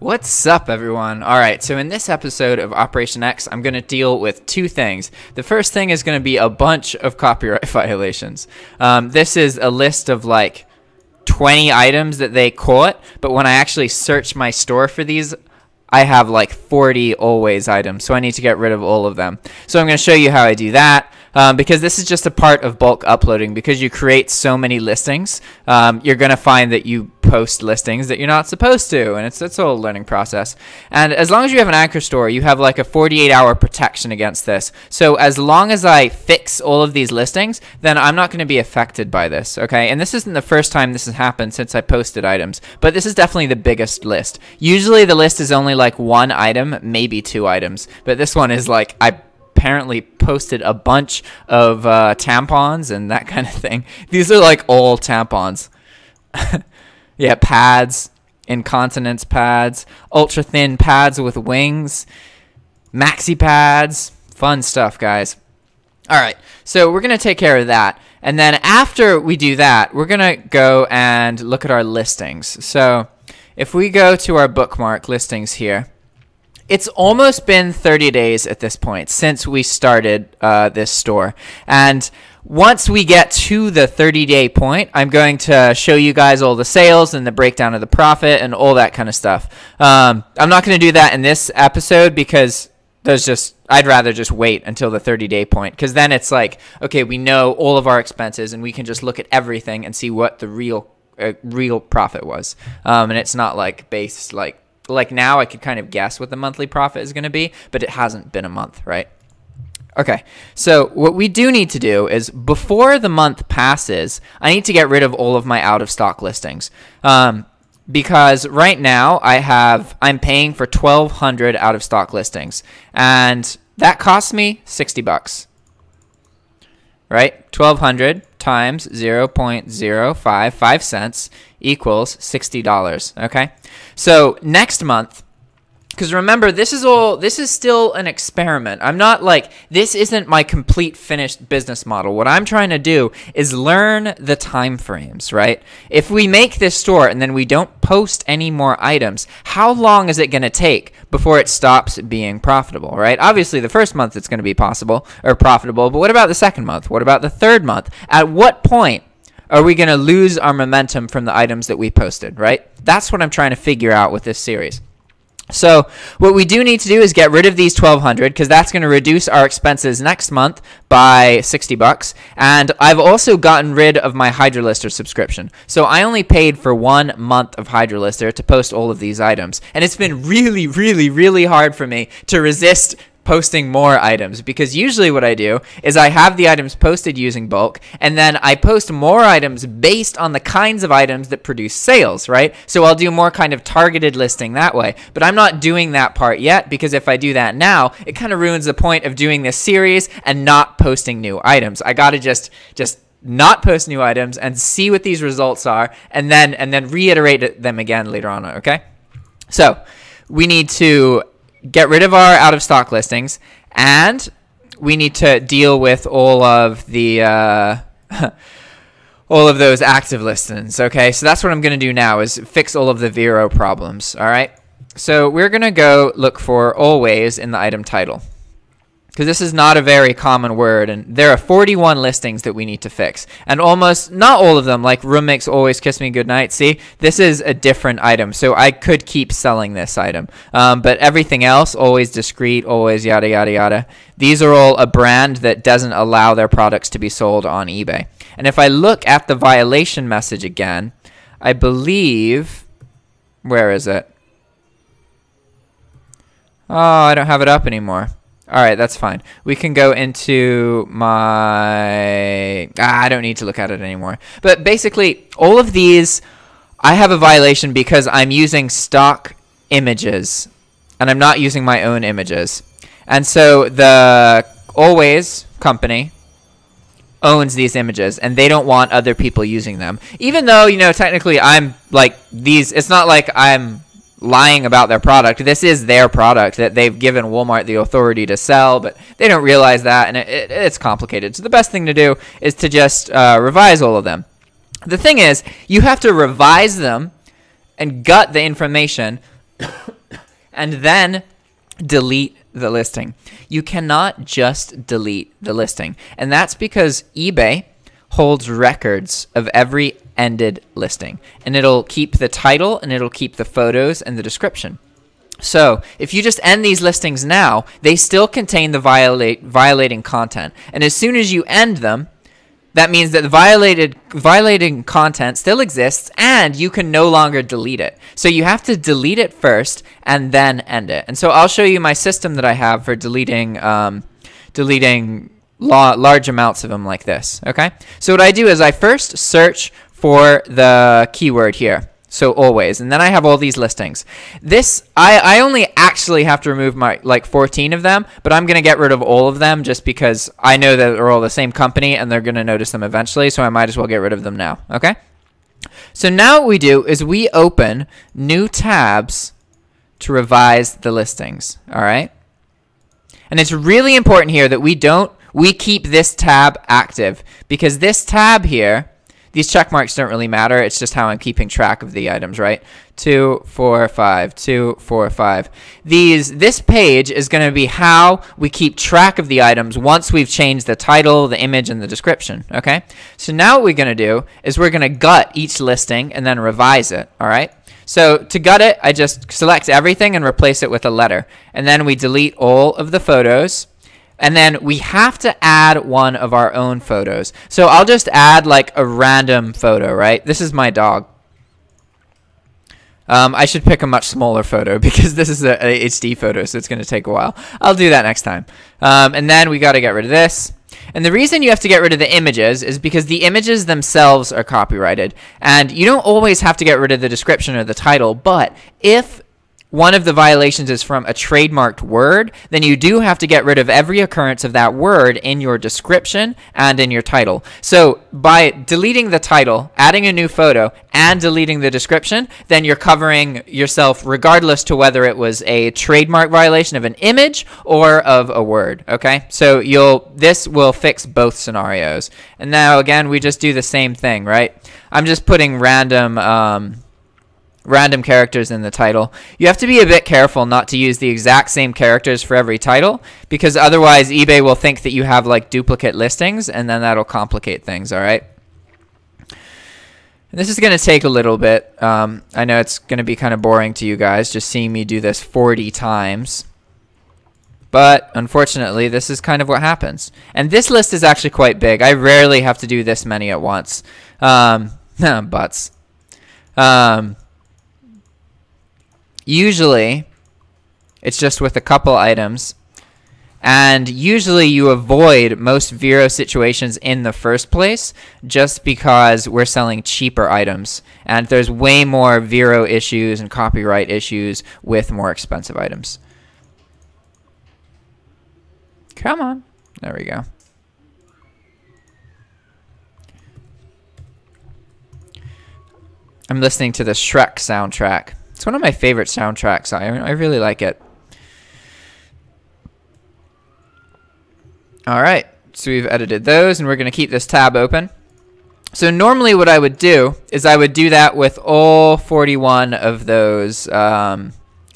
What's up, everyone? All right, so in this episode of Operation X, I'm going to deal with two things. The first thing is going to be a bunch of copyright violations. This is a list of like 20 items that they caught, but when I actually search my store for these, I have like 40 always items, so I need to get rid of all of them. So I'm going to show you how I do that. Because this is just a part of bulk uploading. Because you create so many listings, you're going to find that you post listings that you're not supposed to, and it's a whole learning process. And as long as you have an anchor store, you have like a 48-hour protection against this. So as long as I fix all of these listings, then I'm not going to be affected by this, okay? And this isn't the first time this has happened since I posted items, but this is definitely the biggest list. Usually the list is only like one item, maybe two items, but this one is like, I apparently posted a bunch of tampons and that kind of thing. These are like all tampons. Yeah, pads, incontinence pads, ultra thin pads with wings, maxi pads, fun stuff, guys. All right, so we're going to take care of that. And then after we do that, we're going to go and look at our listings. So if we go to our bookmark listings here, it's almost been 30 days at this point since we started this store. And once we get to the 30-day point, I'm going to show you guys all the sales and the breakdown of the profit and all that kind of stuff. I'm not going to do that in this episode because I'd rather just wait until the 30-day point, because then it's like, okay, we know all of our expenses and we can just look at everything and see what the real profit was. And it's not like based like now I could kind of guess what the monthly profit is going to be, but it hasn't been a month, right? Okay, so what we do need to do is before the month passes, I need to get rid of all of my out-of-stock listings. Because right now I'm paying for 1,200 out-of-stock listings, and that costs me 60 bucks. Right? 1,200 times 0.055 cents equals $60, okay? So next month, because remember, this is still an experiment. I'm not like, this isn't my complete finished business model. What I'm trying to do is learn the time frames, right? If we make this store and then we don't post any more items, how long is it going to take before it stops being profitable, right? Obviously, the first month it's going to be profitable, but what about the second month? What about the third month? At what point are we going to lose our momentum from the items that we posted, right? That's what I'm trying to figure out with this series. So what we do need to do is get rid of these 1,200, because that's going to reduce our expenses next month by 60 bucks. And I've also gotten rid of my Hydra Lister subscription. So I only paid for 1 month of Hydra Lister to post all of these items. And it's been really, really, really hard for me to resist posting more items, because usually what I do is I have the items posted using bulk, and then I post more items based on the kinds of items that produce sales, right? So I'll do more kind of targeted listing that way, but I'm not doing that part yet, because if I do that now, it kind of ruins the point of doing this series and not posting new items. I gotta just not post new items and see what these results are, and then reiterate them again later on, okay? So we need to get rid of our out-of-stock listings, and we need to deal with all of the all of those active listings. Okay, so that's what I'm going to do now, is fix all of the VERO problems. All right, so we're going to go look for always in the item title, because this is not a very common word, and there are 41 listings that we need to fix, and almost not all of them, like room makes always kiss me goodnight. See, this is a different item, so I could keep selling this item, but everything else, always discreet, always yada yada yada, these are all a brand that doesn't allow their products to be sold on eBay. And if I look at the violation message again, I believe, where is it? Oh, I don't have it up anymore. All right, that's fine. We can go into my... I don't need to look at it anymore. But basically, all of these, I have a violation because I'm using stock images, and I'm not using my own images. And so the Always company owns these images, and they don't want other people using them. Even though, you know, technically I'm like these... It's not like I'm lying about their product. This is their product that they've given Walmart the authority to sell, but they don't realize that, and it's complicated. So the best thing to do is to just revise all of them. The thing is, you have to revise them and gut the information and then delete the listing. You cannot just delete the listing, and that's because eBay holds records of every ended listing, and it'll keep the title and it'll keep the photos and the description. So if you just end these listings now, they still contain the violating content, and as soon as you end them, that means that the violating content still exists, and you can no longer delete it. So you have to delete it first and then end it. And so I'll show you my system that I have for deleting large amounts of them like this. Okay. So what I do is I first search for the keyword here. So always, and then I have all these listings. This, I only actually have to remove my like 14 of them, but I'm gonna get rid of all of them just because I know that they're all the same company and they're gonna notice them eventually, so I might as well get rid of them now, okay? So now what we do is we open new tabs to revise the listings, all right? And it's really important here that we keep this tab active, because this tab here, these check marks don't really matter. It's just how I'm keeping track of the items, right? 2, 4, 5, 2, 4, 5. This page is going to be how we keep track of the items once we've changed the title, the image, and the description, okay? So now what we're going to do is we're going to gut each listing and then revise it, all right? So to gut it, I just select everything and replace it with a letter. And then we delete all of the photos. And then we have to add one of our own photos. So I'll just add like a random photo, right? This is my dog. I should pick a much smaller photo because this is a HD photo, so it's going to take a while. I'll do that next time. And then we got to get rid of this. And the reason you have to get rid of the images is because the images themselves are copyrighted. And you don't always have to get rid of the description or the title, but if one of the violations is from a trademarked word, then you do have to get rid of every occurrence of that word in your description and in your title. So by deleting the title, adding a new photo, and deleting the description, then you're covering yourself regardless to whether it was a trademark violation of an image or of a word, okay? So this will fix both scenarios. And now again, we just do the same thing, right? I'm just putting random characters in the title. You have to be a bit careful not to use the exact same characters for every title, because otherwise eBay will think that you have like duplicate listings, and then that'll complicate things, all right? And this is going to take a little bit. I know it's going to be kind of boring to you guys just seeing me do this 40 times. But unfortunately, this is kind of what happens. And this list is actually quite big. I rarely have to do this many at once. Usually, it's just with a couple items, and usually you avoid most VERO situations in the first place just because we're selling cheaper items, and there's way more VERO issues and copyright issues with more expensive items. Come on. There we go. I'm listening to the Shrek soundtrack. It's one of my favorite soundtracks. I really like it. All right, so we've edited those, and we're going to keep this tab open. So normally what I would do is I would do that with all 41 of those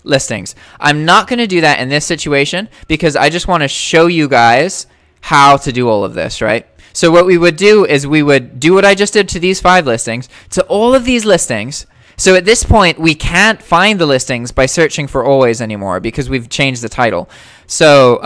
listings. I'm not going to do that in this situation because I just want to show you guys how to do all of this, right? So what we would do is we would do what I just did to these 5 listings, to all of these listings. So at this point, we can't find the listings by searching for always anymore because we've changed the title. So,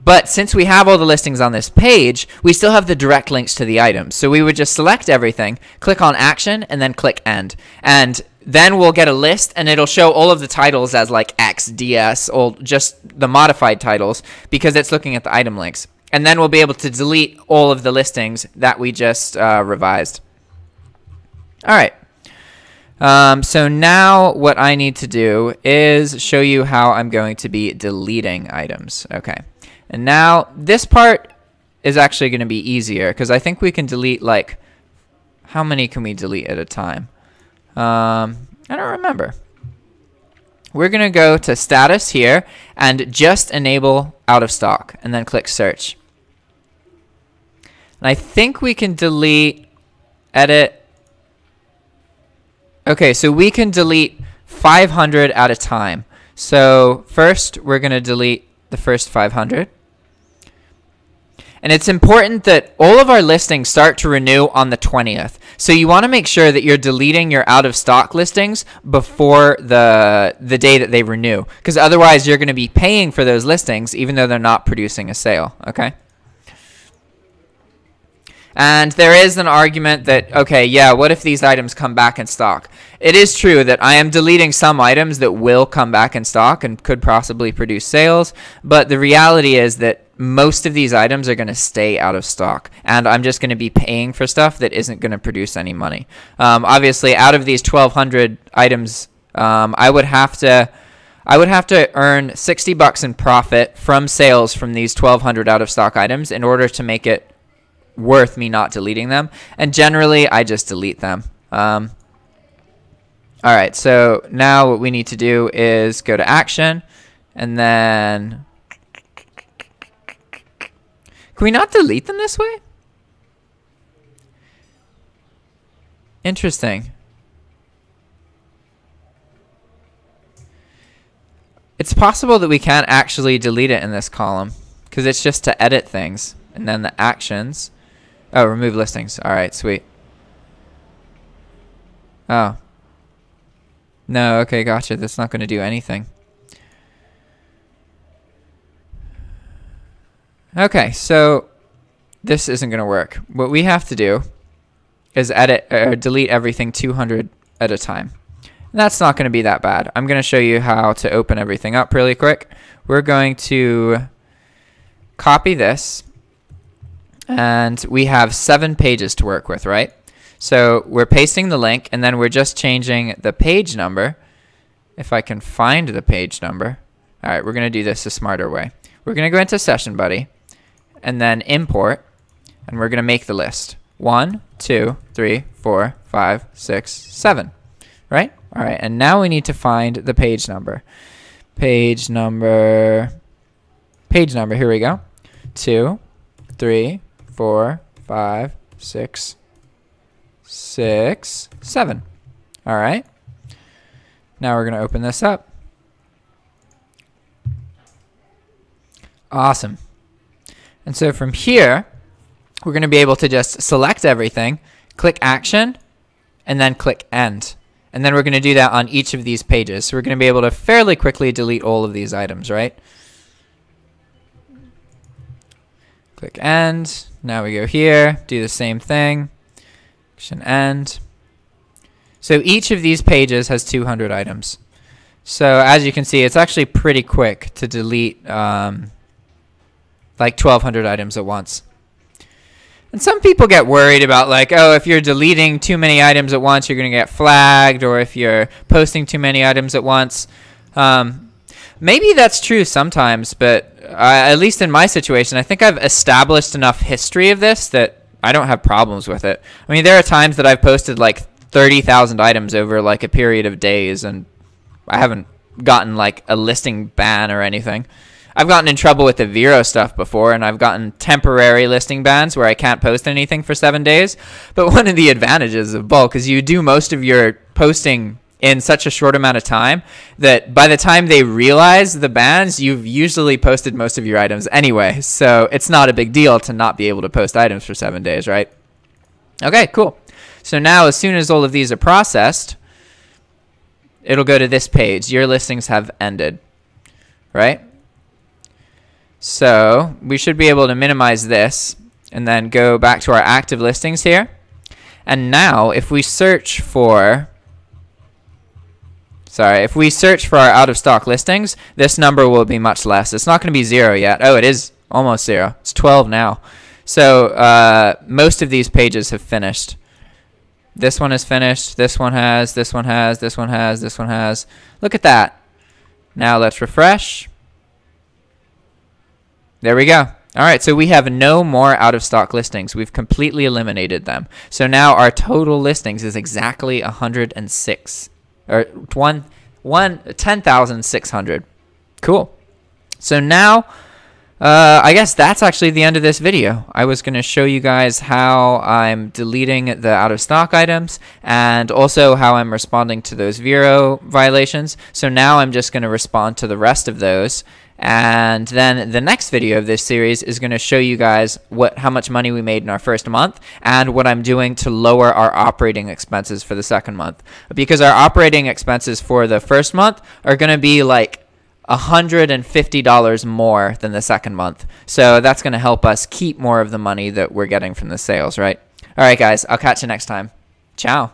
but since we have all the listings on this page, we still have the direct links to the items. So we would just select everything, click on action, and then click end. And then we'll get a list, and it'll show all of the titles as like X, DS, or just the modified titles because it's looking at the item links. And then we'll be able to delete all of the listings that we just revised. All right. So now what I need to do is show you how I'm going to be deleting items. Okay. And now this part is actually going to be easier because I think we can delete like, how many can we delete at a time? I don't remember. We're going to go to status here and just enable out of stock and then click search. And I think we can delete, edit. Okay, so we can delete 500 at a time. So first, we're going to delete the first 500. And it's important that all of our listings start to renew on the 20th. So you want to make sure that you're deleting your out of stock listings before the day that they renew, because otherwise you're going to be paying for those listings even though they're not producing a sale, okay? And there is an argument that, okay, yeah, what if these items come back in stock? It is true that I am deleting some items that will come back in stock and could possibly produce sales, but the reality is that most of these items are going to stay out of stock, and I'm just going to be paying for stuff that isn't going to produce any money. Obviously, out of these 1,200 items, I would have to earn $60 in profit from sales from these 1,200 out of stock items in order to make it worth me not deleting them. And generally, I just delete them. All right, so now what we need to do is go to action, and then can we not delete them this way? Interesting. It's possible that we can't actually delete it in this column because it's just to edit things. And then the actions. Oh, remove listings. All right, sweet. Oh. No, okay, gotcha. That's not going to do anything. Okay, so this isn't going to work. What we have to do is edit or delete everything 200 at a time. And that's not going to be that bad. I'm going to show you how to open everything up really quick. We're going to copy this, and we have 7 pages to work with, right? So we're pasting the link, and then we're just changing the page number. If I can find the page number. All right, we're going to do this a smarter way. We're going to go into Session Buddy, and then import, and we're going to make the list. 1, 2, 3, 4, 5, 6, 7. Right? All right, and now we need to find the page number. Page number, here we go. 2, 3, 4, 5, 6, 7. All right. Now we're going to open this up. Awesome. And so from here, we're going to be able to just select everything, click Action, and then click End. And then we're going to do that on each of these pages. So we're going to be able to fairly quickly delete all of these items, right? Click End. Now we go here, do the same thing. Action End. So each of these pages has 200 items. So as you can see, it's actually pretty quick to delete like 1,200 items at once. And some people get worried about, like, oh, if you're deleting too many items at once, you're going to get flagged, or if you're posting too many items at once. Maybe that's true sometimes, but at least in my situation, I think I've established enough history of this that I don't have problems with it. I mean, there are times that I've posted like 30,000 items over like a period of days, and I haven't gotten like a listing ban or anything. I've gotten in trouble with the VERO stuff before, and I've gotten temporary listing bans where I can't post anything for 7 days. But one of the advantages of bulk is you do most of your posting in such a short amount of time that by the time they realize the bans, you've usually posted most of your items anyway. So it's not a big deal to not be able to post items for 7 days, right? Okay, cool. So now as soon as all of these are processed, it'll go to this page. Your listings have ended, right? So we should be able to minimize this and then go back to our active listings here. And now if we search for, if we search for our out of stock listings, this number will be much less. It's not going to be 0 yet. Oh, it is almost 0. It's 12 now. So most of these pages have finished. This one is finished. This one has, this one has, this one has, this one has. Look at that. Now let's refresh. There we go. All right, so we have no more out-of-stock listings. We've completely eliminated them. So now our total listings is exactly 106, or 10,600. Cool. So now I guess that's actually the end of this video. I was going to show you guys how I'm deleting the out of stock items and also how I'm responding to those VERO violations. So now I'm just going to respond to the rest of those. And then the next video of this series is going to show you guys how much money we made in our first month and what I'm doing to lower our operating expenses for the second month. Because our operating expenses for the first month are going to be like $150 more than the second month. So that's going to help us keep more of the money that we're getting from the sales, right? All right, guys, I'll catch you next time. Ciao.